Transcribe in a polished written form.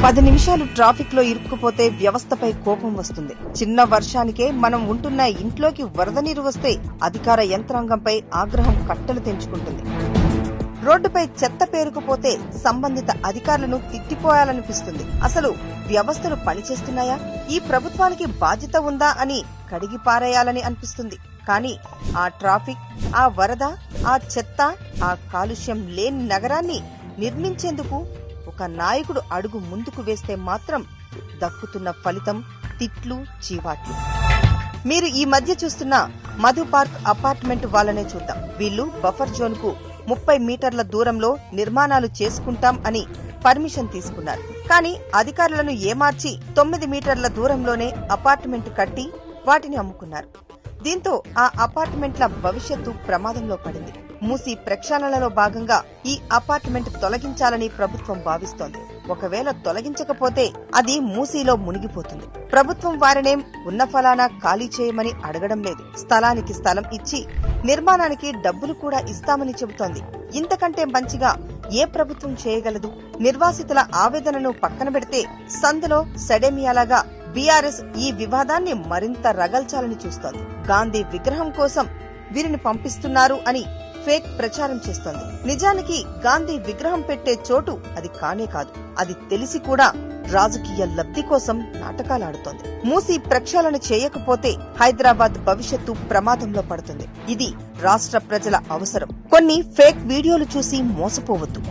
10 నిమిషాలు ట్రాఫిక్ లో ఇరుక్కుపోతే వ్యవస్థపై కోపం వస్తుంది. చిన్న వర్షానికే మనం ఉంటున్న ఇంట్లోకి వరద నీరు వస్తే అధికార యంత్రాంగంపై ఆగ్రహం కట్టలు తెంచుకుంటుంది. రోడ్డుపై చెత్త పేరుకుపోతే సంబంధిత అధికారులను తిట్టిపోయాలనిపిస్తుంది. అసలు వ్యవస్థలు పనిచేస్తున్నాయా, ఈ ప్రభుత్వానికి బాధ్యత ఉందా అని కడిగి పారేయాలని అనిపిస్తుంది. కానీ ఆ ట్రాఫిక్, ఆ వరద, ఆ చెత్త, ఆ కాలుష్యం లేని నగరాన్ని నిర్మించేందుకు ఒక నాయకుడు అడుగు ముందుకు వేస్తే మాత్రం దక్కుతున్న ఫలితం తిట్లు, చీవాట్లు. మీరు ఈ మధ్య చూస్తున్న మధు పార్క్ అపార్ట్మెంట్ వాళ్ళనే చూద్దాం. వీళ్లు బఫర్ జోన్ కు 30 మీటర్ల దూరంలో నిర్మాణాలు చేసుకుంటాం అని పర్మిషన్ తీసుకున్నారు. కానీ అధికారులను ఏమార్చి 9 మీటర్ల దూరంలోనే అపార్ట్మెంట్ కట్టి వాటిని అమ్ముకున్నారు. దీంతో ఆ అపార్ట్మెంట్ల భవిష్యత్తు ప్రమాదంలో పడింది. మూసీ ప్రక్షాళనలో భాగంగా ఈ అపార్ట్మెంట్ తొలగించాలని ప్రభుత్వం భావిస్తోంది. ఒకవేళ తొలగించకపోతే అది మూసీలో మునిగిపోతుంది. ప్రభుత్వం వారినేం ఉన్న ఫలానా ఖాళీ చేయమని అడగడం లేదు. స్థలానికి స్థలం ఇచ్చి నిర్మాణానికి డబ్బులు కూడా ఇస్తామని చెబుతోంది. ఇంతకంటే మంచిగా ఏ ప్రభుత్వం చేయగలదు? నిర్వాసితుల ఆవేదనను పక్కన పెడితే సందులో సెడేమియాలాగా బీఆర్ఎస్ ఈ వివాదాన్ని మరింత రగల్చాలని చూస్తోంది. గాంధీ విగ్రహం కోసం వీరిని పంపిస్తున్నారు అని ఫేక్ ప్రచారం చేస్తోంది. నిజానికి గాంధీ విగ్రహం పెట్టే చోటు అది కానే కాదు. అది తెలిసి కూడా రాజకీయ లబ్ధి కోసం నాటకాలాడుతోంది. మూసీ ప్రక్షాళన చేయకపోతే హైదరాబాద్ భవిష్యత్తు ప్రమాదంలో పడుతుంది. ఇది రాష్ట్ర ప్రజల అవసరం. కొన్ని ఫేక్ వీడియోలు చూసి మోసపోవద్దు.